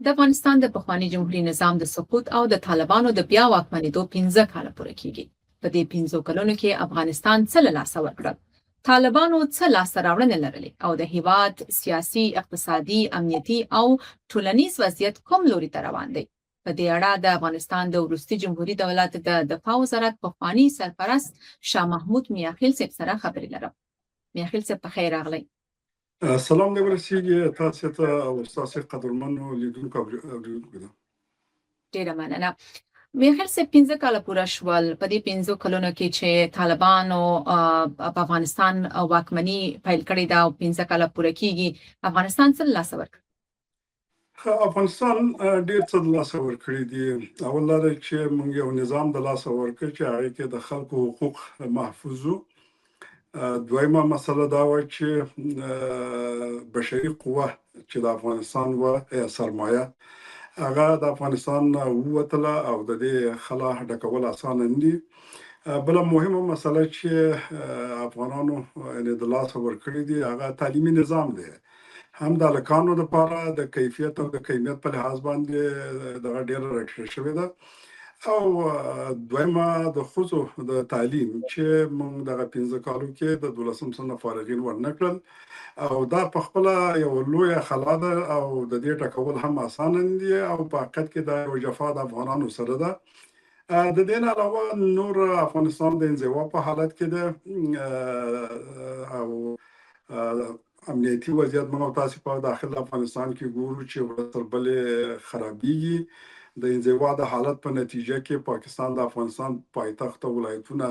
د افغانستان د پخواني جمهوریت نظام د سقوط او د طالبانو د بیا واکمنېدو 15 کاله پوره کیږي. په دې 15 کلونو کې افغانستان څه له لاسه ورکړل؟ طالبانو څه لاسته راوړنې لرلې او د هیواد سیاسي، اقتصادي، امنیتي او ټولنیز وضعیت کوم لوري ته روان دی؟ په دې اړه د افغانستان د وروستي جمهوریت دولت د دفاع وزارت پخوانی سرپرست شاه محمود میاخیل صاحب سره خبرې لرم. میاخیل صاحب په خیر راغلی. سلام دې ورسیږي تاسو ته او تاسو قدرمنو لیدونکو او اوریدونکو ته. ډیره مننه. میاخیل صاحب 15 کاله پوره شول. په دې 15 کلونو کې چې طالبانو په افغانستان واکمني پیل کړې ده او 15 کاله پوره کیږي، افغانستان څه لاسه ورکړ؟ افغانستان ډیر څه د لاسه ورکړي دي. اول دا چې موږ یو نظام د لاسه ورکړ چې هغه کې د خلکو حقوق محفوظ وو. دویمه مسله دا و چې بشري قوه چې د افغانستان و سرمایه هغه د افغانستان ووتله او د دې خلا ډکول اسانه نه دي. بل مهمه مسله چې افغانانو د لاسه ورکړي دي هغه تعلیمي نظام دی. هم د هلکانو لپاره د کیفیت او د کمیت په لحاظ باندې دغه ډیره راټیټه شوې ده. او دویمه د ښځو د تعلیم چې موږ دغه 15 کالو کې د 12م صنف فارغین ورنه کړل او دا په خپله یو لویه خلا ده او د دې ټکول هم اسانه نه دي او په حقیقت کې دا یو جفا د افغانانو سره ده. د دې نه علاوه نور افغانستان د انزوا په حالت کې ده او امنیتي وضعیت موږ تاسو په داخل افغانستان کې ګورو چې ورځ تر بلې خرابېږي. د انزوا د حالت په نتیجه کې پاکستان د افغانستان پایتخت او ولایتونه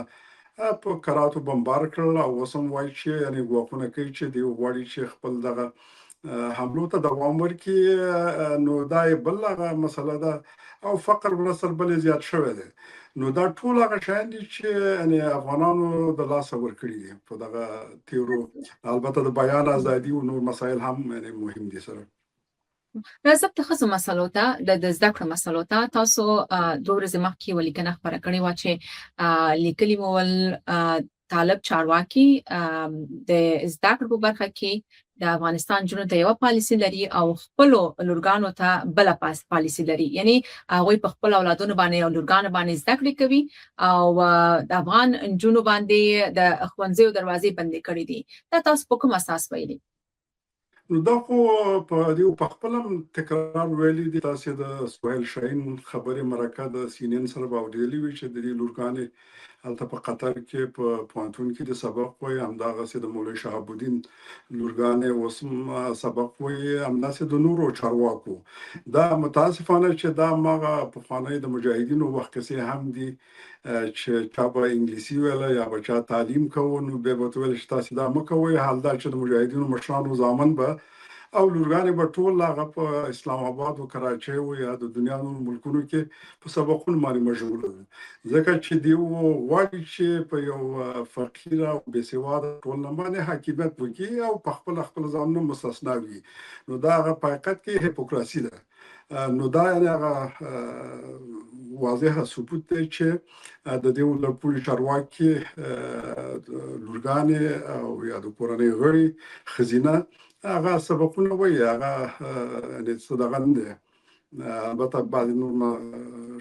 په کراتو بمبار کړل او اوس هم وایي چې یعنې ګواښونه کوي چې دوی غواړي چې خپل دغه حملو ته دوام ورکړي. نو دا یې بل هغه مسله ده او فقر ورځ تر بلې زیات شوی دی. نو دا ټول هغه شیان دي چې افغانانو د لاسه ورکړي دي په دغه تیرو. البته د بیان ازادي او نور مسایل هم مهم دي سره. راځم د ښځو مسلو ته، د زده کړو مسلو ته. تاسو 2 ورځې مخکې یوه لیکنه خپره کړې وه چې لیکلي مو ول طالب چارواکي د زده کړو په برخه کې د افغانستان نجونو ته یوه پالیسي لري او خپلو لورګانو ته بله پالیسي لري. یعنې هغوی په خپلو اولادونو باندې او لورګانو باندې زده کړې کوي او د افغان نجونو باندې د ښوونځیو دروازې بندې کړې دي. دا تاسو په کوم اساس ویلي؟ نو دا خو په دې په خپل تکرار ویلي دي. تاسو د سهیل شاهین خبرې مرکه د CNN سره باورېدلې وي چې د دې لورګانې هلته په قطر کې په پوهنتون کې د سبق وایي، همدغسې د مولوي شهاب الدین لورګانې اوس هم سبق وایي، همداسې د نورو چارواکو. دا متاسفانه چې دا هماغه پخوانی د مجاهدینو وخت کیسې هم دي چې چا به انګلیسي ویله یا به چا تعلیم کوو نو بیا به ورته ویل چې تاسې دا مه کوئ. حال دا چې د مجاهدینو مشرانو زامن به او لورګانې به ټول هغه په اسلام آباد او کراچۍ او یا د دنیا نور ملکونو کې په سبقونو باندې مشغوله دي، ځکه چې دوی غواړي چې په یو فقیر او بېسواده ټولنه باندې حاکمیت وکړي او په خپل ځانونه مستثنا وي. نو دا هغه په حقیقت کې هیپوکراسي ده. نو دا هغه واضحه ثبوت دی چې د دې لړپوړي چارواکي لورګانې او یا د کورنۍ غړي ښځینه هغه سبقونه وایي، هغه څه دغه نه دی. البته بعضې نور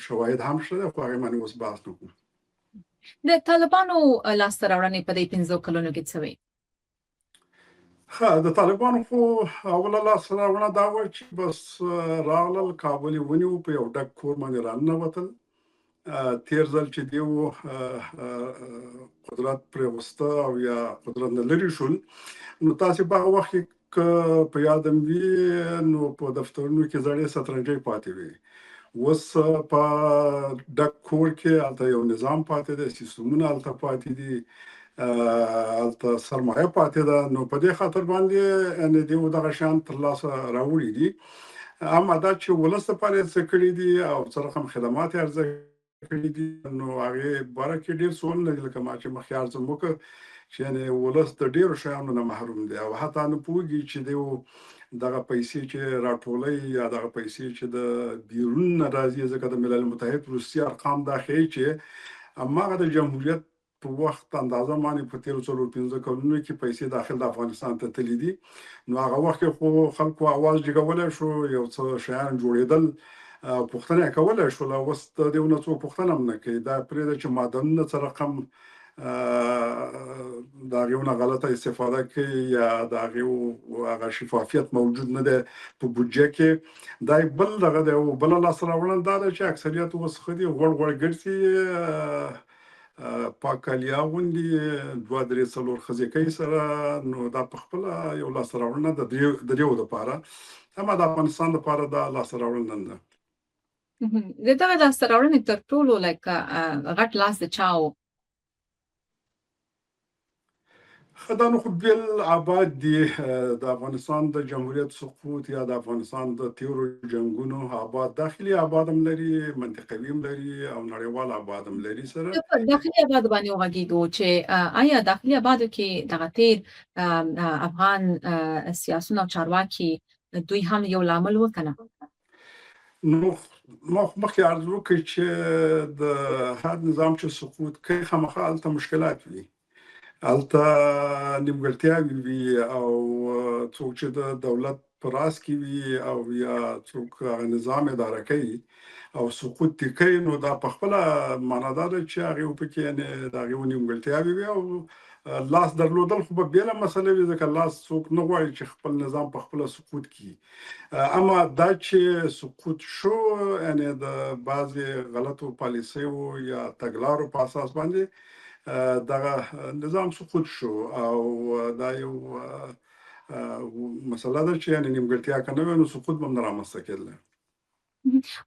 شواهد هم شته خو هغې باندې اوس بحث نه کوو. د طالبانو لاسته راوړنې په دې 15 کلونو کې څه وې؟ د طالبانو خو اوله لاسته راوړنه دا وه چې بس راغلل، کابل یې ونیو، په یو ډک کور باندې راننوتل. تیر ځل چې دوی قدرت پرې وسته او یا قدرت نه لرې شول، نو تاسې په هغه وخت کې که په یاد هم وي نو په دفترونو کې زړې سترنجۍ پاتې وي. اوس په ډک کور کې هلته یو نظام پاتې دی، سیستمونه هلته پاتې دي، هلته سرمایه پاتې ده. نو په دې خاطر باندې دوی دغه شیان ترلاسه راوړي دي. اما دا چې ولس لپاره یې څه کړي دي او څه رقم خدمات یې عرضه کړي دي نو هغې باره کې ډېر سوالونه دي، لکه ما چې مخکې عرض هم وکړ چې ولس د ډېرو شیانو نه محروم دی او حتی نه پوهېږي چې دوی دغه پیسې چې راټولوي یا دغه پیسې چې د بیرون نه راځي، ځکه د ملل متحد روسي ارقام دا ښیي چې هماغه د جمهوریت په وخت اندازه باندې په تیرو 4-5 کلونو کې پیسې داخل د افغانستان ته تللي دي. نو هغه وخت کې خو خلکو اواز جګولی شو، یو څه شیان جوړېدل، پوښتنه یې کولی شوله. اوس د دې نه څوک پوښتنه هم نه کوي. دا پرېږده چې معدنونه څه رقم د هغې نه غلطه استفاده کوي یا د هغې هغه شفافیت موجود نه دی په بودجه کې. دا یې بل دغه دی. او بله لاسته راوړنه دا ده چې اکثریت اوس ښه دي، غوړ ګرځي، پاک کالي اغوندي، 2-3-4 ښځې کوي سره. نو دا په خپله یو لاسته راوړنه د دریو دپاره، اما د افغانستان دپاره دا لاسته راوړنه نه ده. د دغه لاسته راوړنې تر ټولو غټ لاس د چا و؟ دا نو خو بیل آباد دي. د افغانستان د جمهوریت سقوط یا د افغانستان د تیرو جنگونو آباد، داخلي آباد هم لري، منطقوي هم لري او نړیوال آباد هم لري سره. په داخلي آباد باندې وغږېږو چې آیا داخلي آبادو کې دغه تیر افغان سیاسون او چارواکي دوی هم یو لامل و که نه؟ نو ما خو مخکې عرض وکړ چې د هر نظام چې سقوط کوي خامخا هلته مشکلات وي، هلته نیمګړتیاوې وي، او څوک چې د دولت په راس کې وي او یا څوک هغه نظام اداره کوي او سقوط دې کوي، نو دا په خپله معنا دا ده چې هغې پکې یعنې د هغې نیمګړتیاوې وي. او لاس درلودل خو به بېله مسله وي، ځکه لاس څوک نه غواړي چې خپل نظام په خپله سقوط کړي. اما دا چې سقوط شو، یعنې د بعضې غلطو پالیسیو یا تګلارو په اساس باندې دغه نظام سقوط شو، او دا یو مسله ده چې یعنې نیمګړتیا که نه وي نو سقوط به هم نه رامنځته کېدلی.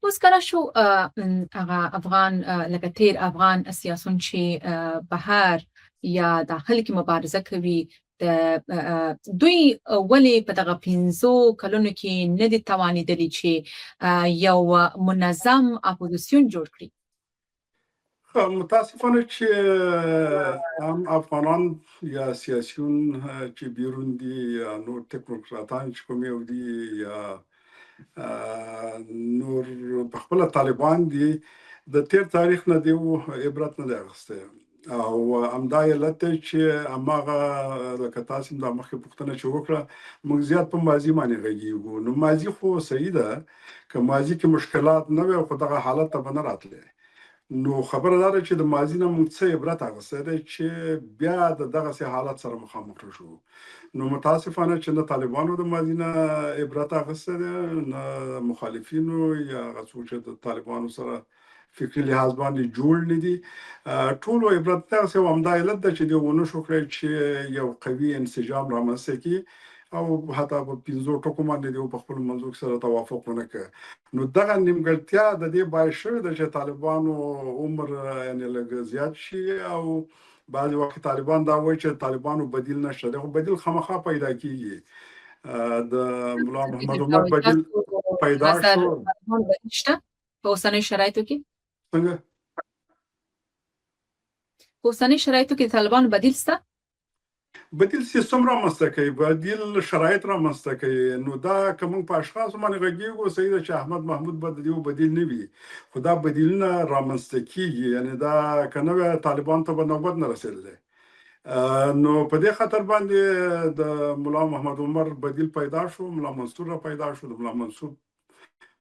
اوس کله شو هغه افغان لکه تیر افغان سیاسون چې بهر یا داخل کې مبارزه کوي، دوی ولې په دغه 15 کلونو کې نه دي توانېدلي چې یو منظم اپوزیسیون جوړ کړي؟ متاسفانه چې هم افغانان یا سیاسیون چې بیرون دي یا نور تکنوکراتان چې کوم یو دي یا نور په خپله طالبان دي، د تیر تاریخ نه دې عبرت نه دی اخیستی. او همدا علت دی چې هماغه لکه تاسې هم دا مخکې پوښتنه چې وکړه، موږ زیات په ماضي باندې غږېږو. نو ماضي خو صحیح ده، که ماضي کې مشکلات نه وی خو دغه حالت ته به نه راتلی. نو خبره دا ده چې د ماضي نه موږ څه عبرت اخیستی دی چې بیا د دغسې حالت سره مخامخ شو. نو متاسفانه چې نه طالبانو د ماضي نه عبرت اخیستی دی، نه مخالفینو یا هغه څوک چې د طالبانو سره فکري لحاظ باندې جوړ نه دي. ټولو عبرت دغسې او همدا علت ده چې دوی ونه شو کړی چې یو قوي انسجام رامنځته کړي، او حتی په 15 ټکو باندې دوی په خپلو منځو کې سره توافق ونه کړ. نو دغه نیمګړتیا د دې باعث شوې ده چې طالبانو عمر یعنې لږ زیات شي. او بعضې وخت طالبان دا وایي چې طالبانو بدیل نشته دی، خو بدیل خامخا پیدا کېږي. د ملا محمد عمر بدیل پیدا شو په اوسنیو شرایطو کې. څنګه؟ په اوسنیو شرایطو کې د طالبانو بدیل شته؟ بدیل سیستم رامنځته کوي، بدیل شرایط رامنځته کوي. نو دا که موږ په اشخاصو باندې غږېږو، صحیح ده چې احمد محمود به د دې بدیل نه وي، خو دا بدیلونه رامنځته کېږي. یعنې دا که نه وی طالبانو ته به نوبت نه رسېدلی. نو په دې خاطر باندې د ملا محمد عمر بدیل پیدا شو، ملا منصور را پیدا شو، د ملا منصور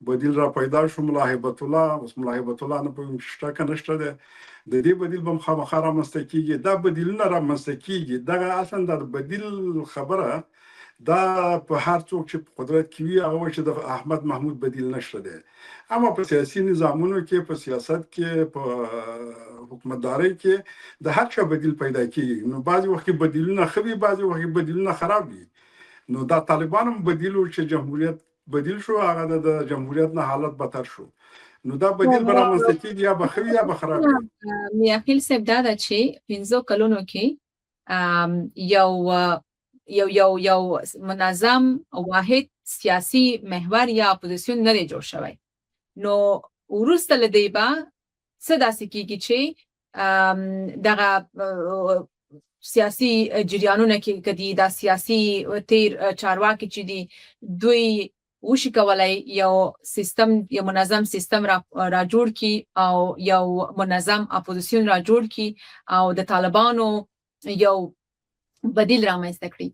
بدیل را پیدا شو ملا هیبت الله. اوس ملا هیبت الله نه پوهېږم چې شته که نشته دی، د دې بدیل به هم خامخا رامنځته کېږي. دا بدیلونه رامنځته کېږي. دغه اصلا د بدیل خبره دا په هر څوک چې په قدرت کې وي هغه وایي چې د احمد محمود بدیل نشته دی. اما په سیاسي نظامونو کې، په سیاست کې، په حکومتدارۍ کې د هر چا بدیل پیدا کېږي. نو بعضې وخت کې بدیلونه ښه وي، بعضې وخت کې بدیلونه خراب وي. نو دا طالبان هم بدیل و چې جمهوریت بدیل شو، هغه د جمهوریت نه حالت بدتر شو. نو دا بدیل به رامنځته کېږي، یا به ښه وي یا به خراب وي. میاخیل صاحب دا ده چې 15 کلونو کې یو منظم واحد سیاسي محور یا اپوزیسیون نه دی جوړ شوی. نو وروسته له دې به څه داسې کېږي چې دغه سیاسي جریانونه کې کدي دا سیاسي تیر چارواکي چې دي دوی وشي کولای یو منظم سیستم را جوړ کی او یو منظم اپوزیسیون را جوړ کی او د طالبانو یو بدیل رامنځته کړي.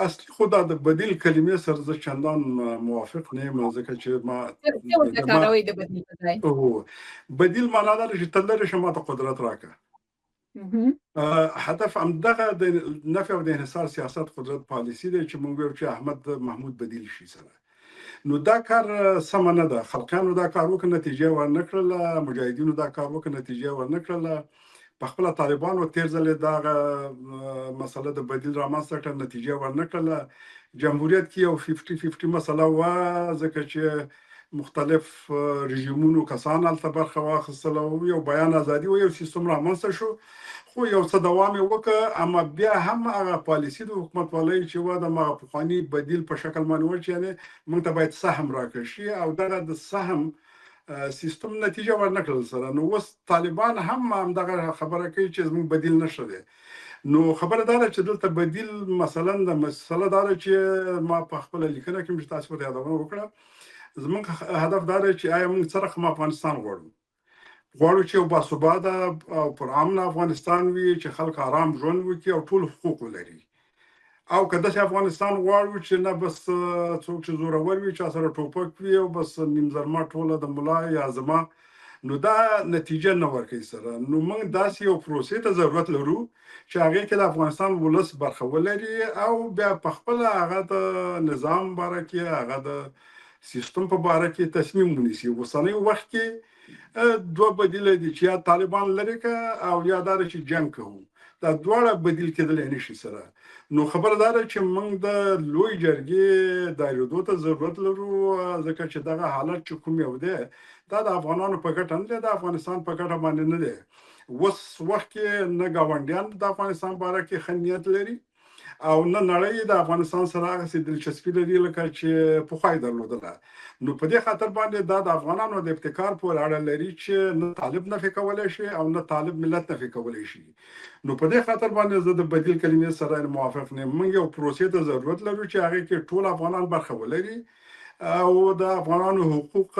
اصلي خو دا د بدیل کلمې سره زه چندان موافق نه یم، ځکه چې څه ورته کاروي د بدیل په ځای؟ بدیل معنا دا چې ته لرې شه ما ته قدرت راکړه. هدف همدغه د نفي او د انحصار سیاست قدرت پالیسي دی چې موږ ویل چې احمد محمود بدیل شي سره. نو دا کار سمه نه ده. خلقیانو دا کار وکړه، نتیجه ورنه کړله. مجاهدینو دا کار وکړه، نتیجه ورنه کړله. په خپله طالبانو تیر ځل دغه مسله د بدیل رامنځته کړه، نتیجه ورنه کړله. جمهوریت کې یو 50-50 مسله وه، ځکه چې مختلف رژیمونو کسان هلته برخه واخیستله او یو بیان ازادي و، یو سیستم رامنځته شو. خو یو څه دوام یې وکړ، اما بیا هم هغه پالیسي د حکومتوالۍ چې وه د هغه پخواني بدیل په شکل باندې وه چې یعنې موږ ته باید سهم راکړل شي او دغه د سهم سیستم نتیجه ورنه کړل سره. نو اوس طالبان هم همدغه خبره کوي چې زموږ بدیل نشته دی. نو خبره دا ده چې دلته بدیل مثلا د مسله دا ده چې ما په خپله لیکنه کې چې تاسو ته یادونه وکړه، زموږ هدف دا دی چې آیا موږ څه رقم افغانستان غواړو چې یو باثباته او پرامن افغانستان وي، چې خلک آرام ژوند وکړي او ټول حقوق ولري، او که داسې افغانستان غواړو چې نه بس څوک چې زورور وي، چا سره ټوپک وي او بس نیم زرمه ټوله د ملا یا زما، نو دا نتیجه نه ورکوي سره. نو موږ داسې یو پروسې ته ضرورت لرو چې هغې کې د افغانستان ولس برخه ولري او بیا په خپله هغه د نظام باره کې، هغه د سیستم په باره کې تصمیم ونیسي. اوسنی وخت کې دوه بدیل دي چې یا طالبان لرې که او یا دا چې جنګ کوو. دا دواړه بدیل کېدلی نشي سره. نو خبره دا ده چې موږ د لوی جرګې دایریدو ته ضرورت لرو، ځکه چې دغه حالت چې کوم یو دی دا د افغانانو په ګټه نه دی، د افغانستان په ګټه باندې نه دی. اوس وخت کې نه ګاونډیان د افغانستان باره کې ښه نیت لري او نه نړۍ د افغانستان سره هغسې دلچسپي لري لکه چې پخوا یې درلودله. نو په دې خاطر باندې دا د افغانانو د ابتکار پورې اړه لري چې نه طالب نفي کولی شي او نه طالب ملت نفي کولی شي. نو په دې خاطر باندې زه د بدیل کلمې سره موافق نه یم. موږ یو پروسې ته ضرورت لرو چې هغې کې ټول افغانان برخه ولري او د افغانانو حقوق،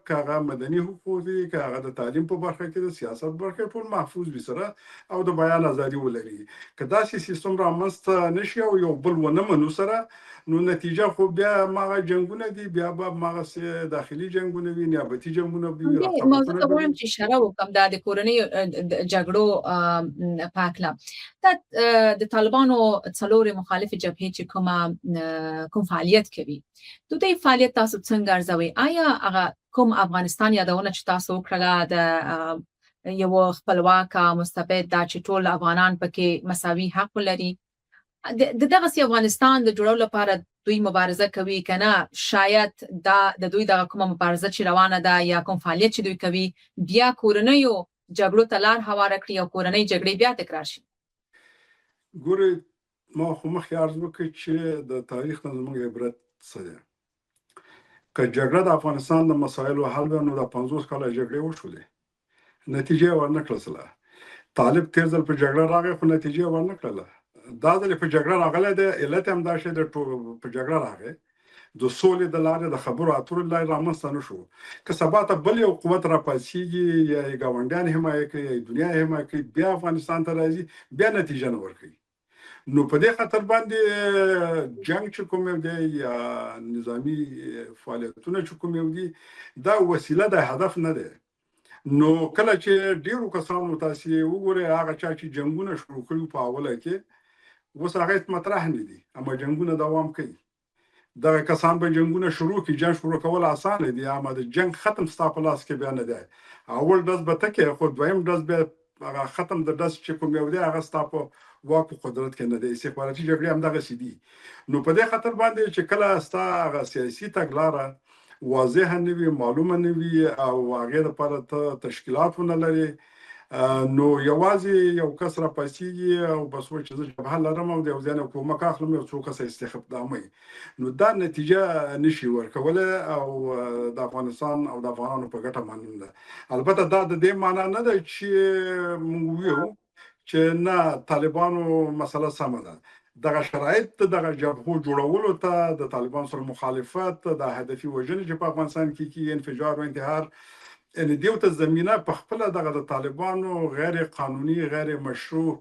که هغه مدني حقوق دي، که هغه د تعلیم په برخه کې، د سیاست برخه ټول محفوظ وي سره او د بیان ازادي ولري. که داسې سیستم رامنځته نشي او یو بل ونه منو سره، نو نتیجه خو بیا ماغه جنگونه دي، بیا به ماغه داخلي جنگونه وي، نیابتي جنگونه وي. موضوع ته غواړم چې اشاره وکړم د کورنۍ جګړو په هکله. د طالبانو څلورې مخالفې جبهې چې کوم فعالیت کوي، د دوی فعالیت تاسو څنګه ارزوئ؟ آیا هغه کوم افغانستان یادونه چې تاسو وکړله د یو خپلواک مستبد دا چې ټول افغانان پکې مساوي حق لري، د دغسې افغانستان د جوړولو لپاره دوی مبارزه کوي که نه؟ شاید دا د دوی دغه کومه مبارزه چې روانه ده یا کوم فعالیت چې دوی کوي بیا کورنیو جګړو ته لار هواره کړي او کورنۍ جګړې بیا تکرار شي؟ ګورئ، ما خو مخکې عرض وکړ چې د تاریخ نه زموږ عبرت څه دی. که جګړه د افغانستان د مسایلو حل وي نو د 50 کاله جګړې وشولې، نتیجه یې ورنه کړله. طالب تیر ځل په جګړه راغی خو نتیجه یې ورنه کړله. دا ځل په جګړه راغلی دی، علت هم دا شی د په جګړه راغی د سولې د لارې د خبرو اترو لارې رامنځته نه شو. که سبا ته بل یو قوت راپاڅېږي یا یې ګاونډیان حمایه کوي یا دنیا حمایه کوي، بیا افغانستان ته راځي، بیا نتیجه نه ورکوي. نو په دې خاطر باندې جنگ چې کوم یو دی یا نظامی فعالیتونه چې کوم یو دي، دا وسیله د هدف نه دی. نو کله چې ډیرو کسانو تاسې وګورئ هغه چا چې جنګونه شروع کړي په اوله کې، اوس هغه مطرح نه دي، اما جنګونه دوام کوي. دغه کسان به جنګونه شروع کړي. جنګ شروع کول اسانه دي، اما د جنګ ختم ستا په لاس کې بیا نه دی. اول ډز به ته کوې خو دویم ډز بیا هغه ختم د ډز چې کوم یو دی هغه ستا په واک په قدرت کې نه دی. استخباراتي جګړې همدغسې دي. نو په دې خاطر باندې چې کله ستا هغه سیاسي تګلاره واضحه نه وي، معلومه نه وي او هغې دپاره ته تشکیلات ونه لرې، نو یوازې یو کس راپاڅېږي او بس وایي چې زه جبهه لرم او د یو ځای نه کومک اخلم، یو څو کسه استخداموي، نو دا نتیجه نشي ورکولی او د افغانستان او د افغانانو په ګټه باندې نه ده. البته دا د دې معنا نه ده چې موږ ویو چې نه طالبانو مسله سمه ده. دغه شرایط دغه جبهو جوړولو ته د طالبان سره مخالفت د هدفي وژنې چې په افغانستان کې کیږي انفجار او انتحار ان دیو ته زمينه په خپل دغه د طالبانو غیر قانوني غیر مشروع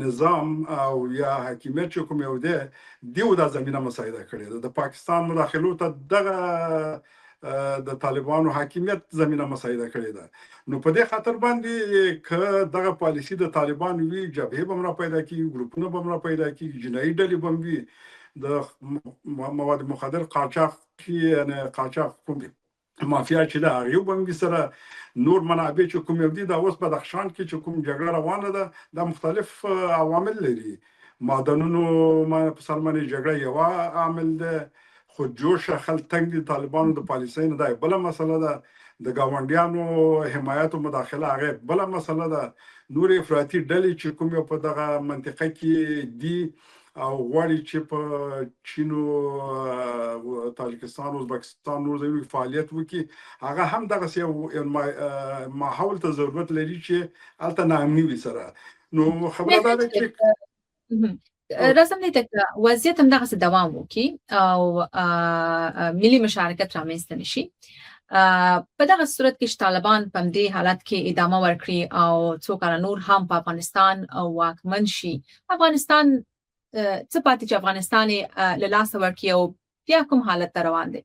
نظام او یا حکومت چې کوم یو دی دیو د زمينه مساعده کړې ده د پاکستان مداخلو ته دغه د طالبانو حاکمیت زمينه مساعده کړې ده نو په دې خاطر باندې ک دغه پالیسی د طالبان وی جبهه بمرا پیدا کی ګروپونه بمرا پیدا کی جنایي ډلې بموي د مواد مخدر قاچاق کی یعنی قاچاق کوم مافیا چې دا یو بموي سره نور منابع چې کوم یو دي دا اوس بدخشان کې چې کوم جګړه روانه ده د مختلف عوامل لري معدنونو ما په سرمنې جګړه یو عامل ده خو جوش خلک تنګ دي طالبانو د پالیسۍ نه ده بل مسله ده د گاونډیانو حمایت او مداخله هغه بل مسله ده نور افراطي ډلې چې کوم یو په دغه منطقه کې دي او غواړي چې په چین او تاجکستان او ازبکستان نور ځای فعالیت وکړي هغه هم دغه یو ماحول ته ضرورت لري چې الته نامني وي سره نو خبره ده چې رسم دې ته وضعیت هم دغه دوام وکړي او ملي مشارکت رامنځته نشي په دغه صورت کې طالبان په دې حالت کې ادامه ورکړي او څو کال نور هم په افغانستان او واکمن شي افغانستان څه پاتې چې افغانستان له لاسه ورکړي او بیا کوم حالت ته روان دی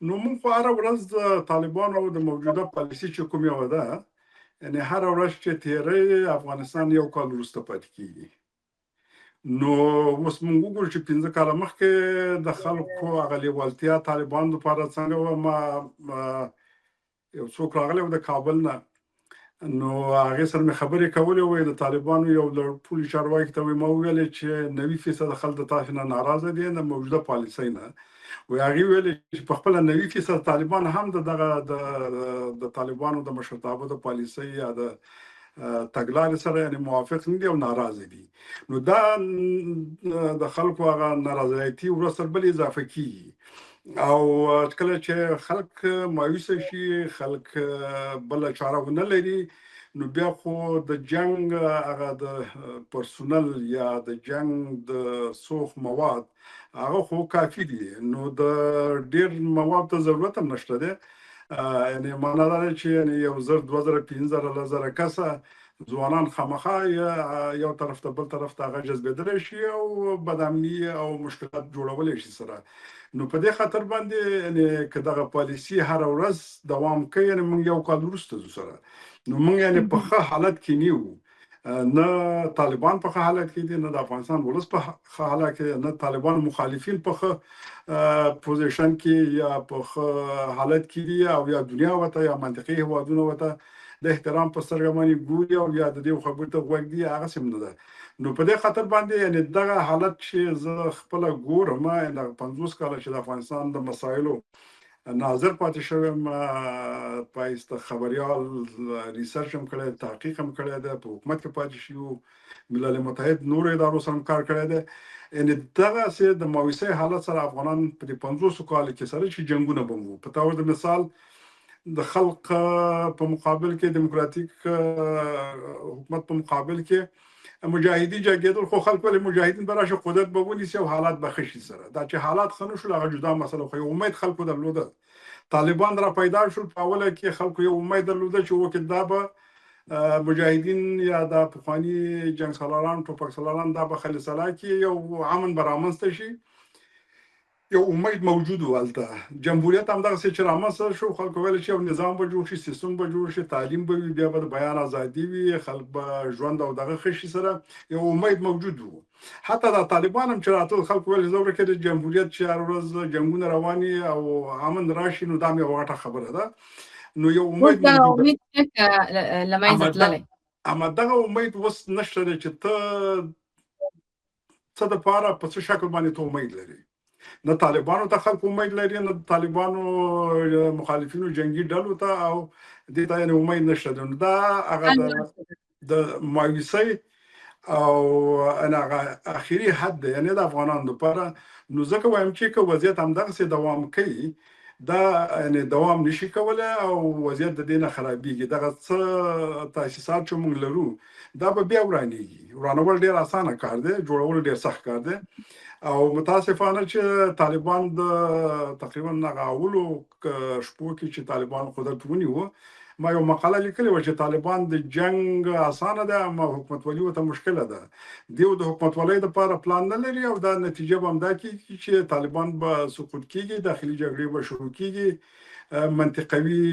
نو موږ په هر ورځ د طالبانو د موجوده پالیسي چې کوم یو ده یعنی هر ورځ چې تیرې افغانستان یو کال وروسته پاتې کیږي نو اوس موږ وګورو چې 15 کال مخکې د خلکو هغه لیوالتیا طالبانو لپاره څنګه ما یو څوک راغلی د کابل نه نو هغه سره مې خبرې کولې وې د طالبانو یو لړ پولیس چارواکي ته مې ویل چې 90% خلک تاسو نه ناراضه دي د موجوده پالیسۍ نه و هغه ویل چې په خپل 90% طالبان هم د طالبانو د مشرتابه د پالیسۍ یا د تګلارې سره یعنی موافق نه دي او ناراضه دي نو دا د خلکو هغه ناراضیتي ورسره بل اضافه کیږي او کله چې خلک مایوس شي خلک بل چاره ونه لري نو بیا خو د جنگ هغه د پرسونل یا د جنگ د سوخ مواد هغه خو کافي دي نو د ډیر مواد ته ضرورت هم نشته ده یعنی معنا دا چې یعنی یو زر 2015 لزر کسه ځوانان خامخا یو طرف ته بل طرف ته هغه جذبېدل شي او بدامني او مشکلات جوړول شي سره نو په دې خاطر باندې یعنی کداغه پالیسی هر ورځ دوام کوي یعنی موږ یو کال وروسته سره نو موږ یعنی په ښه حالت کې نیو نه طالبان په ښه حالت کې دي نه د افغانستان ولس په ښه حالت کې نه طالبان مخالفین په ښه پوزیشن کې یا په ښه حالت کې دي او یا دنیا وته یا منطقي هوادونه وته د احترام په سترګه باندې ګوري او یا د دې خبرو ته غوږ دی هغه سم نه ده نو په دې خاطر باندې یعنی دغه حالت چې زه خپل ګورم د 50 کال چې د افغانستان د مسایلو ناظر پاتې شوم پایسته خبريال ریسرچ هم کړی تحقیق هم کړی ده په حکومت کې پاتې شو ملل متحد نور ادارو سره کار کړی ده ان دغه سه د موثق حالت سره افغانان په 50 کال کې سره چې جنگونه بمو په تور د مثال د خلق په مقابل کې دیموکراتیک حکومت په مقابل کې مجاهدی جګیدل خو خلک ولې مجاهدین براشه قدرت به ونیسي او حالات به خشي سره دا چې حالات خنو شو هغه جدا مسله خو امید خلکو درلوده طالبان را پیدا شول په اوله کې خلکو یو امید درلوده چې وکړي دا به مجاهدین یا د پخوانی جنگ سالاران ټوپک سالاران دا به خلصلا کې یو امن برامنسته شي یو امید موجود ولته جمهوریت هم دغه چې رامنځته شو خلکو ویل چې یو نظام به جوړ شي سیستم به جوړ شي تعلیم به بیا به بیان ازادي وي خلک به ژوند او دغه خشي سره یو امید موجود وو حتی د طالبان هم چې راته خلکو ویل زوړ کې د جمهوریت چې هر ورځ جنگونه رواني او امن راشي نو دا مې وغټه خبره ده نو یو امید اما دغه امید وس نشته چې ته څه د پاره په څه شکل باندې ته امید لري نه طالبانو ته خلک امید لري نه طالبانو مخالفینو جنگي ډلو ته او د ته نه امید نشته دا هغه د مایوسۍ او انا اخیری حد یعنی د افغانانو لپاره نو ځکه وایم چې که وضعیت هم دغه دوام کوي دا یعنې دوام نشي کولی او وضعیت د دې نه خرابېږي. دغه څه تاسیسات چې موږ لرو دا به بیا ورانېږي. ورانول ډېر اسانه کار دی، جوړول ډېر سخت کار دی. او متاسفانه چې طالبان د تقریبا هغه اولو شپو کې چې طالبان قدرت ونیوه، ما یو مقاله لیکلې وه چې طالبان د جنگ اسانه ده اما حکومتولي ورته مشکله ده. دیو د حکومتولۍ دپاره پلان نه لري او دا نتیجه به همدا کېږي چې طالبان به سقوط کېږي، داخلي جګړې به شروع کېږي، منطقوي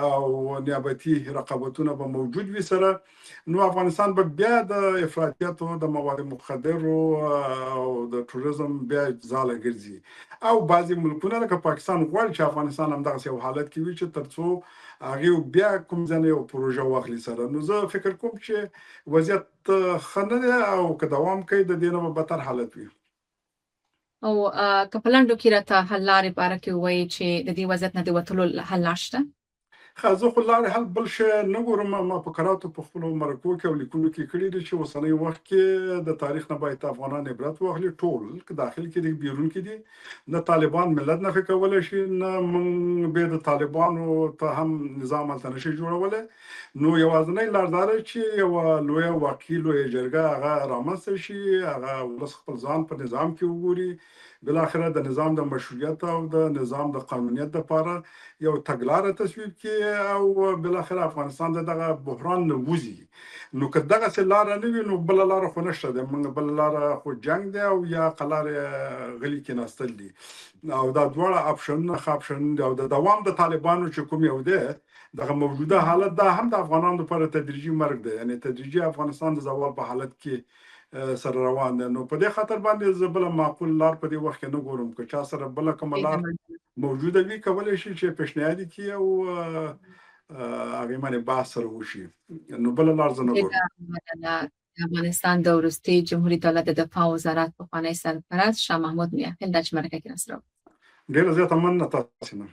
او نیابتي رقابتونه به موجود وي سره. نو افغانستان به بیا د افراطیاتو د مواد مخدرو او د ټوریزم بیا ځاله ګرځي. او بعضې ملکونه لکه پاکستان غواړي چې افغانستان همدغسې یو حالت کې وي چې تر څو هغې بیا کوم ځای نه یو پروژه واخلي سره. نو زه فکر کوم چې وضعیت ښه نه دی او که دوام کوي د دې نه به بدتر حالت وي. او که په لنډو کې راته حل لارې باره کې ووایي چې د دې وضعیت نه د وتلو حل لار شته؟ ښه، زه خو لارې حل بل شی نه ګورم. ما فقراتو په خپلو مرکو کې او لیکنو کې کړي دي چې اوسنی وخت کې د تاریخ نه باید افغانان عبرت واخلي، ټول که داخل کې دي بیرون کې دي. نه طالبان ملت نفي کولی شي، نه موږ بیا د طالبانو ته هم نظام هلته نشي جوړولی. نو یوازینۍ لار دا ده چې یوه لویه واقعي لویه جرګه هغه رامنځته شي، هغه ولس خپل ځان په نظام کې وګوري، بالاخره د نظام د مشروعیت او د نظام د قانونیت لپاره یو تګلاره تصویب کړي او بالاخره افغانستان د دغه بحران نه وځي. نو که دغسې لاره نه وي نو بله لاره خو نشته ده. موږ بله لاره خو جنګ دی او یا قلار غلي کېناستل دي او دا دواړه اپشنونه ښه اپشن دي. او د دوام د طالبانو چې کوم یو دی دغه موجوده حالت دا هم د افغانانو لپاره تدریجي مرګ دی، یعنې تدریجي افغانستان د زوال په حالت کې سره روان دی. نو په دې خاطر باندې زه بله معقول لار په دې وخت کې نه ګورم. که چا سره بله کومه لار موجوده وي کولی شي چې پیشنهاد یې کړي او هغې باندې بحث سره وشي. نو بله لار زه نه ګورم. د افغانستان د وروستي جمهوري دولت د دفاع وزارت پخوانی سرپرست شاه محمود میاخیل دا چې مرکه کې راسره ډېره زیاته مننه تاسې نه.